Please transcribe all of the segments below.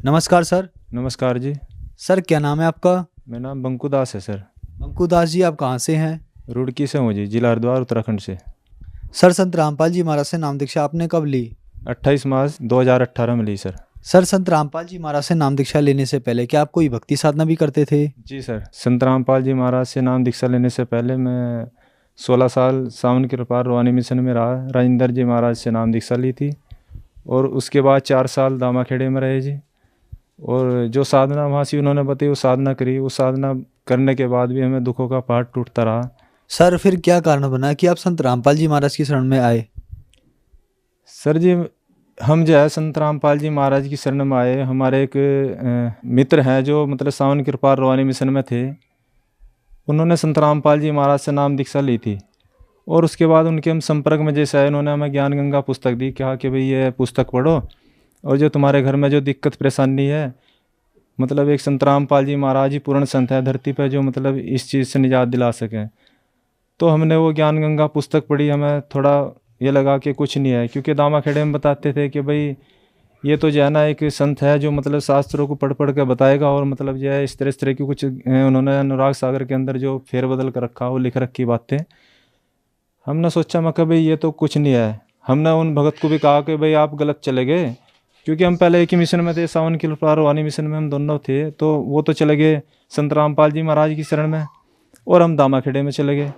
नमस्कार सर। नमस्कार जी। सर क्या नाम है आपका? मेरा नाम बंकू दास है सर। अंकु दास जी, आप कहाँ से हैं? रुड़की से हूँ जी, जिला हरिद्वार उत्तराखंड से। सर संत रामपाल जी महाराज से नाम दीक्षा आपने कब ली? 28 मार्च 2018 में ली सर। सर संत रामपाल जी महाराज से नाम दीक्षा लेने से पहले क्या आप कोई भक्ति साधना भी करते थे? जी सर, संत रामपाल जी महाराज से नाम दीक्षा लेने से पहले मैं 16 साल सावन के पार रोहानी मिशन में रहा। राजेंद्र जी महाराज से नाम दीक्षा ली थी और उसके बाद 4 साल दामाखेड़े में रहे जी। और जो साधना वहाँ से उन्होंने बताई वो साधना करी। वो साधना करने के बाद भी हमें दुखों का पहाड़ टूटता रहा। सर फिर क्या कारण बना कि आप संत रामपाल जी महाराज की शरण में आए? सर जी, हम जो है संत रामपाल जी महाराज की शरण में आए। हमारे एक मित्र हैं जो मतलब सावन कृपाल रोहानी मिशन में थे। उन्होंने संत रामपाल जी महाराज से नाम दीक्षा ली थी और उसके बाद उनके हम संपर्क में जैसे आए, उन्होंने हमें ज्ञान गंगा पुस्तक दी, कहा कि भाई ये पुस्तक पढ़ो और जो तुम्हारे घर में जो दिक्कत परेशानी है, मतलब एक संत रामपाल जी महाराज ही पूर्ण संत है धरती पर जो मतलब इस चीज़ से निजात दिला सकें। तो हमने वो ज्ञान गंगा पुस्तक पढ़ी। हमें थोड़ा ये लगा कि कुछ नहीं है, क्योंकि दामाखेड़े में बताते थे कि भाई ये तो जो है ना एक संत है जो मतलब शास्त्रों को पढ़ पढ़ के बताएगा और मतलब जो है इस तरह की कुछ उन्होंने अनुराग सागर के अंदर जो फेरबदल कर रखा वो लिख रखी बातें। हमने सोचा मैं कि भाई ये तो कुछ नहीं है। हमने उन भगत को भी कहा कि भाई आप गलत चले गए, क्योंकि हम पहले एक ही मिशन में थे, सावन की लुटार रोहानी मिशन में हम दोनों थे। तो वो तो चले गए संत रामपाल जी महाराज की शरण में और हम दामाखेड़े में चले गए।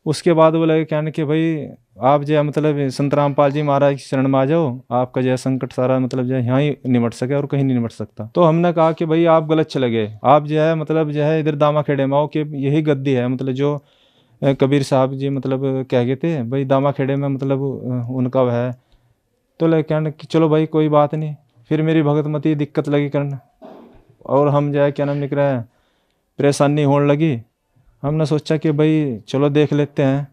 उसके बाद वो लगे कहने कि भाई आप जो है मतलब संत रामपाल जी महाराज की शरण में आ जाओ, आपका जो है संकट सारा मतलब जो है यहाँ ही निमट सके और कहीं नहीं निमट सकता। तो हमने कहा कि भाई आप गलत चले गए, आप जो है मतलब जो है इधर दामाखेड़े में आओ कि यही गद्दी है मतलब जो कबीर साहब जी मतलब कह गए थे भाई दामाखेड़े में मतलब उनका वह है। तो लगे कहने कि चलो भाई कोई बात नहीं। फिर मेरी भगतमती दिक्कत लगी करने और हम जो है क्या नाम निकल रहा है परेशानी होने लगी। हमने सोचा कि भाई चलो देख लेते हैं।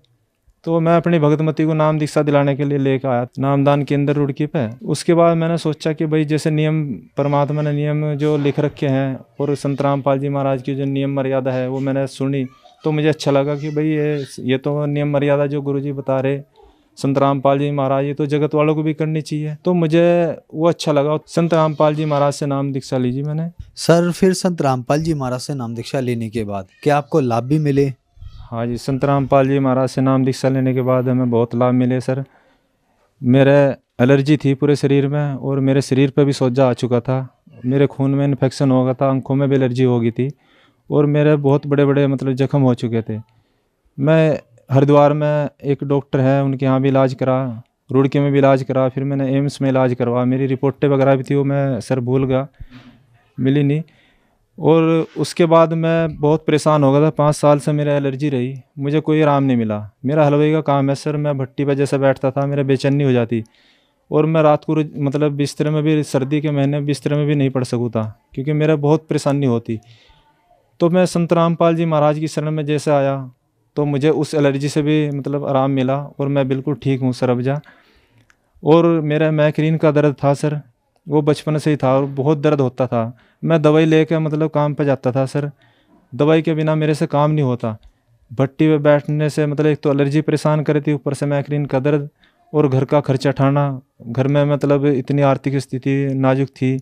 तो मैं अपनी भगतमती को नाम दीक्षा दिलाने के लिए लेकर आया नामदान केंद्र रुड़की पे। उसके बाद मैंने सोचा कि भाई जैसे नियम परमात्मा ने नियम जो लिख रखे हैं और संत रामपाल जी महाराज की जो नियम मर्यादा है वो मैंने सुनी। तो मुझे अच्छा लगा कि भाई ये तो नियम मर्यादा जो गुरुजी बता रहे संत रामपाल जी महाराज, ये तो जगत वालों को भी करनी चाहिए। तो मुझे वो अच्छा लगा। संत रामपाल जी महाराज से नाम दीक्षा लीजिए मैंने। सर फिर संत रामपाल जी महाराज से नाम दीक्षा लेने के बाद क्या आपको लाभ भी मिले? हाँ जी, संत रामपाल जी महाराज से नाम दीक्षा लेने के बाद हमें बहुत लाभ मिले सर। मेरे एलर्जी थी पूरे शरीर में और मेरे शरीर पर भी सोजा आ चुका था। मेरे खून में इन्फेक्शन हो गया था, आंखों में भी एलर्जी हो गई थी और मेरे बहुत बड़े बड़े मतलब जख्म हो चुके थे। मैं हरिद्वार में एक डॉक्टर है उनके यहाँ भी इलाज करा, रुड़की में भी इलाज करा, फिर मैंने एम्स में इलाज करवा। मेरी रिपोर्टें वगैरह भी थी वो मैं सर भूल गया, मिली नहीं। और उसके बाद मैं बहुत परेशान हो गया था। 5 साल से मेरा एलर्जी रही, मुझे कोई आराम नहीं मिला। मेरा हलवाई का काम है सर, मैं भट्टी पर जैसे बैठता था मेरा बेचैनी हो जाती और मैं रात को मतलब बिस्तर में भी, सर्दी के महीने बिस्तर में भी नहीं पड़ सकूँ था क्योंकि मेरा बहुत परेशानी होती। तो मैं संत रामपाल जी महाराज की शरण में जैसे आया तो मुझे उस एलर्जी से भी मतलब आराम मिला और मैं बिल्कुल ठीक हूँ सर अब जा। और मेरा मैग्रेन का दर्द था सर, वो बचपन से ही था और बहुत दर्द होता था। मैं दवाई लेकर मतलब काम पे जाता था सर, दवाई के बिना मेरे से काम नहीं होता। भट्टी पे बैठने से मतलब एक तो एलर्जी परेशान कर रही थी, ऊपर से मैग्रेन का दर्द और घर का खर्चा उठाना। घर में मतलब इतनी आर्थिक स्थिति नाजुक थी,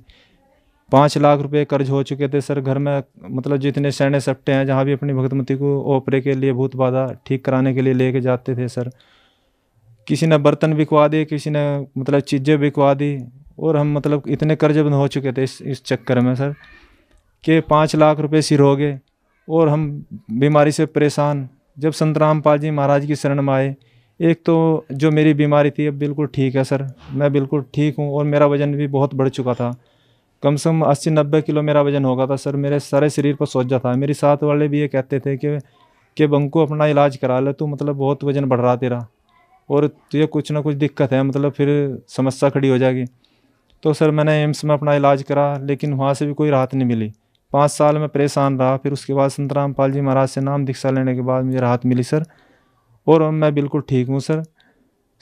5 लाख रुपए कर्ज हो चुके थे सर घर में। मतलब जितने सैने सप्टे हैं जहाँ भी अपनी भगतमती को ओपरे के लिए भूत बाधा ठीक कराने के लिए लेके जाते थे सर, किसी ने बर्तन बिकवा दिए, किसी ने मतलब चीज़ें बिकवा दी और हम मतलब इतने कर्जबंद हो चुके थे इस चक्कर में सर कि 5 लाख रुपए सिर हो गए और हम बीमारी से परेशान। जब संत रामपाल जी महाराज की शरण में आए, एक तो जो मेरी बीमारी थी अब बिल्कुल ठीक है सर, मैं बिल्कुल ठीक हूँ और मेरा वज़न भी बहुत बढ़ चुका था। कम से कम 80-90 किलो मेरा वज़न होगा था सर, मेरे सारे शरीर पर सोजा था। मेरे साथ वाले भी ये कहते थे कि बंकू अपना इलाज करा ले, तू मतलब बहुत वज़न बढ़ रहा तेरा और तुझे कुछ ना कुछ दिक्कत है, मतलब फिर समस्या खड़ी हो जाएगी। तो सर मैंने एम्स में अपना इलाज करा लेकिन वहाँ से भी कोई राहत नहीं मिली। 5 साल में परेशान रहा। फिर उसके बाद संत रामपाल जी महाराज से नाम दीक्षा लेने के बाद मुझे राहत मिली सर और अब मैं बिल्कुल ठीक हूँ सर।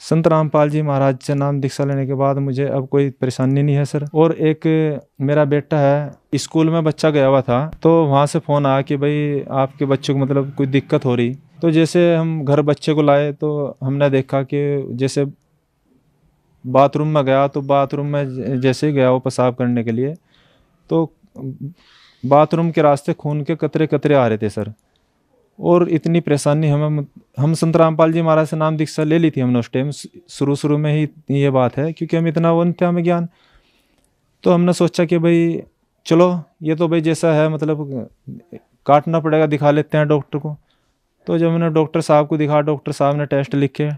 संत रामपाल जी महाराज से नाम दीक्षा लेने के बाद मुझे अब कोई परेशानी नहीं है सर। और एक मेरा बेटा है, स्कूल में बच्चा गया हुआ था तो वहाँ से फ़ोन आया कि भाई आपके बच्चे को मतलब कोई दिक्कत हो रही। तो जैसे हम घर बच्चे को लाए तो हमने देखा कि जैसे बाथरूम में गया तो बाथरूम में जैसे ही गया वो पेशाब करने के लिए तो बाथरूम के रास्ते खून के कतरे कतरे आ रहे थे सर। और इतनी परेशानी हम संत रामपाल जी महाराज से नाम दीक्षा ले ली थी हमने उस टाइम, शुरू में ही ये बात है, क्योंकि हम इतना वो नहीं था हमें ज्ञान। तो हमने सोचा कि भाई चलो ये तो भाई जैसा है मतलब काटना पड़ेगा, दिखा लेते हैं डॉक्टर को। तो जब मैंने डॉक्टर साहब को दिखा, डॉक्टर साहब ने टेस्ट लिखे,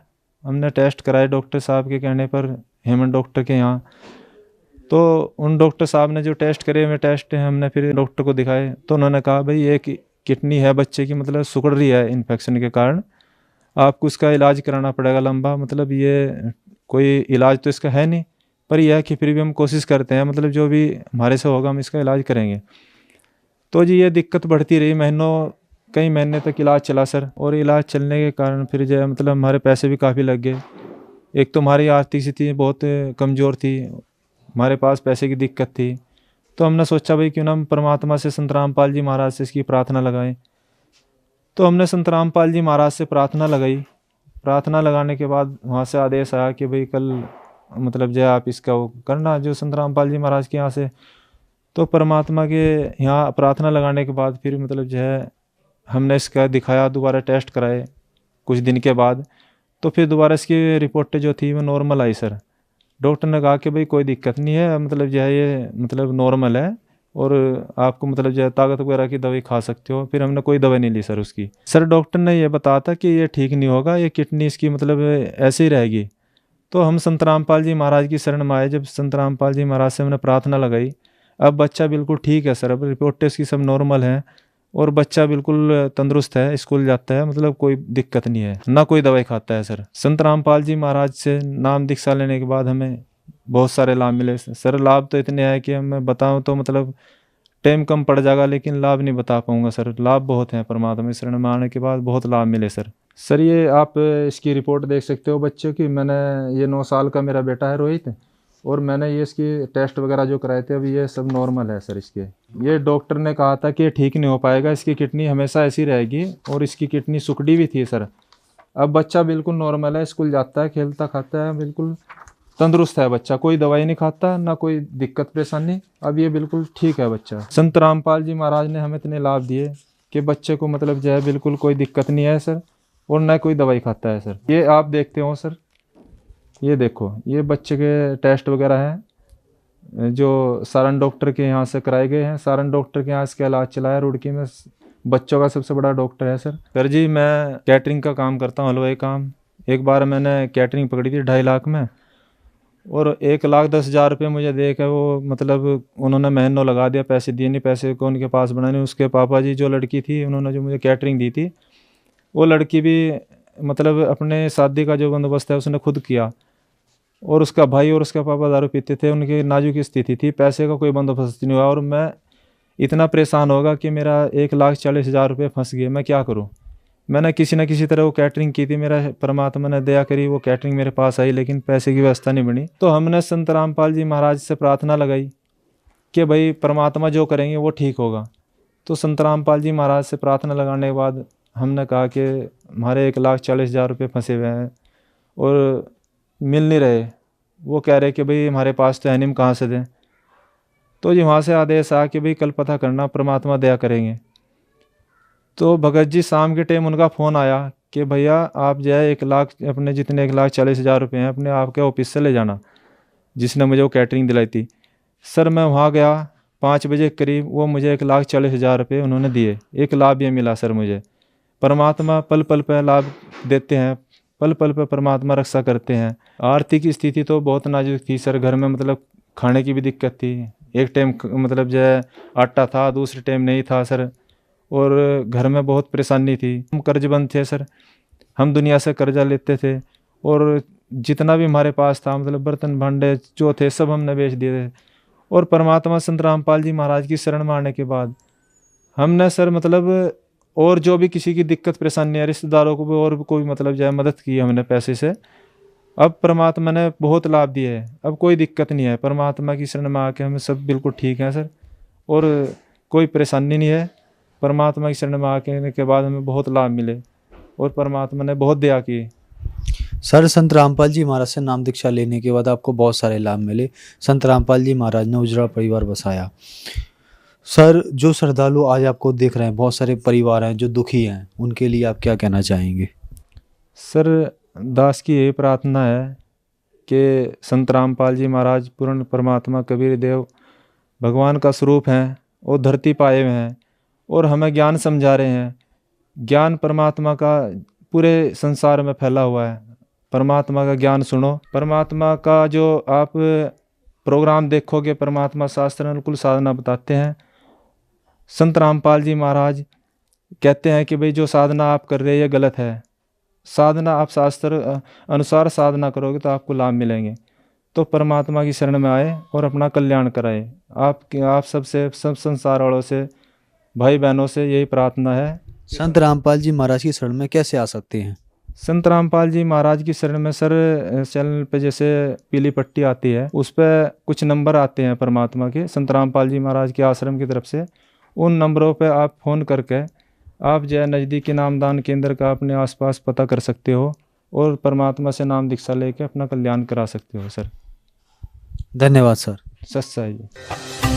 हमने टेस्ट कराए डॉक्टर साहब के कहने पर, हेमंत डॉक्टर के यहाँ। तो उन डॉक्टर साहब ने जो टेस्ट करे हुए टेस्ट हमने फिर डॉक्टर को दिखाए, तो उन्होंने कहा भाई ये किडनी है बच्चे की, मतलब सिकुड़ रही है इन्फेक्शन के कारण, आपको इसका इलाज कराना पड़ेगा लंबा। मतलब ये कोई इलाज तो इसका है नहीं, पर यह है कि फिर भी हम कोशिश करते हैं, मतलब जो भी हमारे से होगा हम इसका इलाज करेंगे। तो जी ये दिक्कत बढ़ती रही, कई महीने तक इलाज चला सर। और इलाज चलने के कारण फिर जो है मतलब हमारे पैसे भी काफ़ी लग गए। एक तो हमारी आर्थिक स्थिति बहुत कमज़ोर थी, हमारे पास पैसे की दिक्कत थी। तो हमने सोचा भाई क्यों ना हम परमात्मा से संत रामपाल जी महाराज से इसकी प्रार्थना लगाएं। तो हमने संत रामपाल जी महाराज से प्रार्थना लगाई। प्रार्थना लगाने के बाद वहाँ से आदेश आया कि भाई कल मतलब जो है आप इसका वो करना, जो संत रामपाल जी महाराज के यहाँ से। तो परमात्मा के यहाँ प्रार्थना लगाने के बाद फिर मतलब जो है हमने इसका दिखाया, दोबारा टेस्ट कराए कुछ दिन के बाद। तो फिर दोबारा इसकी रिपोर्टें जो थी वो नॉर्मल आई सर। डॉक्टर ने कहा कि भाई कोई दिक्कत नहीं है, मतलब जो है ये मतलब नॉर्मल है, और आपको मतलब जो है ताकत वगैरह की दवाई खा सकते हो। फिर हमने कोई दवाई नहीं ली सर उसकी। सर डॉक्टर ने ये बताया था कि ये ठीक नहीं होगा, ये किडनी इसकी मतलब ऐसे ही रहेगी। तो हम संत रामपाल जी महाराज की शरण में आए। जब संत रामपाल जी महाराज से हमने प्रार्थना लगाई, अब बच्चा बिल्कुल ठीक है सर, अब रिपोर्टें इसकी सब नॉर्मल हैं, और बच्चा बिल्कुल तंदुरुस्त है, स्कूल जाता है, मतलब कोई दिक्कत नहीं है, ना कोई दवाई खाता है सर। संत रामपाल जी महाराज से नाम दीक्षा लेने के बाद हमें बहुत सारे लाभ मिले सर। लाभ तो इतने हैं कि मैं बताऊं तो मतलब टाइम कम पड़ जाएगा, लेकिन लाभ नहीं बता पाऊंगा सर। लाभ बहुत हैं, परमात्मा की शरण में आने के बाद बहुत लाभ मिले सर। सर ये आप इसकी रिपोर्ट देख सकते हो बच्चों की। मैंने ये 9 साल का मेरा बेटा है रोहित, और मैंने ये इसकी टेस्ट वगैरह जो कराए थे, अभी ये सब नॉर्मल है सर इसके। ये डॉक्टर ने कहा था कि ये ठीक नहीं हो पाएगा, इसकी किडनी हमेशा ऐसी रहेगी, और इसकी किडनी सुकड़ी भी थी सर। अब बच्चा बिल्कुल नॉर्मल है, स्कूल जाता है, खेलता खाता है, बिल्कुल तंदुरुस्त है बच्चा, कोई दवाई नहीं खाता, ना कोई दिक्कत परेशानी। अब ये बिल्कुल ठीक है बच्चा। संत रामपाल जी महाराज ने हमें इतने लाभ दिए कि बच्चे को मतलब जो है बिल्कुल कोई दिक्कत नहीं है सर, और ना कोई दवाई खाता है सर। ये आप देखते हो सर, ये देखो ये बच्चे के टेस्ट वगैरह हैं जो सारण डॉक्टर के यहाँ से कराए गए हैं। सारण डॉक्टर के यहाँ इसका इलाज चलाया, रुड़की में बच्चों का सबसे बड़ा डॉक्टर है सर। सर जी मैं कैटरिंग का काम करता हूँ, हलवाई काम। एक बार मैंने कैटरिंग पकड़ी थी 2.5 लाख में, और 1,10,000 रुपये मुझे दे के वो मतलब उन्होंने महीनों लगा दिया, पैसे दिए नहीं, पैसे को उनके पास बनाने। उसके पापा जी जो लड़की थी उन्होंने जो मुझे कैटरिंग दी थी, वो लड़की भी मतलब अपने शादी का जो बंदोबस्त है उसने खुद किया, और उसका भाई और उसका पापा दारू पीते थे, उनकी नाजुक स्थिति थी, पैसे का कोई बंदोबस्त नहीं हुआ, और मैं इतना परेशान होगा कि मेरा 1,40,000 रुपये फंस गए। मैं क्या करूं? मैंने किसी न किसी तरह वो कैटरिंग की थी, मेरा परमात्मा ने दया करी, वो कैटरिंग मेरे पास आई, लेकिन पैसे की व्यवस्था नहीं बनी। तो हमने संत रामपाल जी महाराज से प्रार्थना लगाई कि भाई परमात्मा जो करेंगे वो ठीक होगा। तो संत रामपाल जी महाराज से प्रार्थना लगाने के बाद हमने कहा कि हमारे 1,40,000 रुपये फंसे हुए हैं और मिल नहीं रहे। वो कह रहे कि भाई हमारे पास तो है नहीं, हम कहाँ से दें। तो जी वहाँ से आदेश आया कि भाई कल पता करना, परमात्मा दया करेंगे। तो भगत जी शाम के टाइम उनका फ़ोन आया कि भैया आप जो है 1 लाख अपने जितने 1,40,000 रुपये हैं अपने आपके ऑफिस से ले जाना, जिसने मुझे वो कैटरिंग दिलाई थी। सर मैं वहाँ गया 5 बजे के करीब, वो मुझे 1,40,000 रुपये उन्होंने दिए। एक लाभ ये मिला सर मुझे। परमात्मा पल पल पर लाभ देते हैं, पल पल पर परमात्मा रक्षा करते हैं। आर्थिक स्थिति तो बहुत नाजुक थी सर, घर में मतलब खाने की भी दिक्कत थी। एक टाइम मतलब जो है आटा था, दूसरे टाइम नहीं था सर, और घर में बहुत परेशानी थी। हम कर्जबंद थे सर, हम दुनिया से कर्जा लेते थे, और जितना भी हमारे पास था मतलब बर्तन भांडे जो थे सब हमने बेच दिए थे। और परमात्मा संत रामपाल जी महाराज की शरण में आने के बाद हमने सर मतलब और जो भी किसी की दिक्कत परेशानी है, रिश्तेदारों को भी और भी कोई मतलब जो है मदद की हमने पैसे से। अब परमात्मा ने बहुत लाभ दिए है, अब कोई दिक्कत नहीं है। परमात्मा की शरण में आके हमें सब बिल्कुल ठीक है सर, और कोई परेशानी नहीं है। परमात्मा की शरण में आने के बाद हमें बहुत लाभ मिले, और परमात्मा ने बहुत दया की। सर, संत रामपाल जी महाराज से नाम दीक्षा लेने के बाद आपको बहुत सारे लाभ मिले। संत रामपाल जी महाराज ने उजड़ा परिवार बसाया। सर, जो श्रद्धालु आज आपको देख रहे हैं, बहुत सारे परिवार हैं जो दुखी हैं, उनके लिए आप क्या कहना चाहेंगे? सर, दास की यही प्रार्थना है कि संत रामपाल जी महाराज पूर्ण परमात्मा कबीर देव भगवान का स्वरूप हैं और धरती पे आए हुए हैं और हमें ज्ञान समझा रहे हैं। ज्ञान परमात्मा का पूरे संसार में फैला हुआ है। परमात्मा का ज्ञान सुनो। परमात्मा का जो आप प्रोग्राम देखोगे, परमात्मा शास्त्र अनुकूल साधना बताते हैं। संत रामपाल जी महाराज कहते हैं कि भाई जो साधना आप कर रहे हैं ये गलत है। साधना आप शास्त्र अनुसार साधना करोगे तो आपको लाभ मिलेंगे। तो परमात्मा की शरण में आए और अपना कल्याण कराए। आप सबसे, सब संसार वालों से, भाई बहनों से यही प्रार्थना है। संत रामपाल जी महाराज की शरण में कैसे आ सकते हैं? संत रामपाल जी महाराज की शरण में सर, चैनल पे जैसे पीली पट्टी आती है, उस पर कुछ नंबर आते हैं परमात्मा के, संत रामपाल जी महाराज के आश्रम की तरफ से। उन नंबरों पे आप फ़ोन करके आप जो है नज़दीकी नामदान केंद्र का अपने आसपास पता कर सकते हो और परमात्मा से नाम दीक्षा लेके अपना कल्याण करा सकते हो सर। धन्यवाद सर। सच्चा है ये।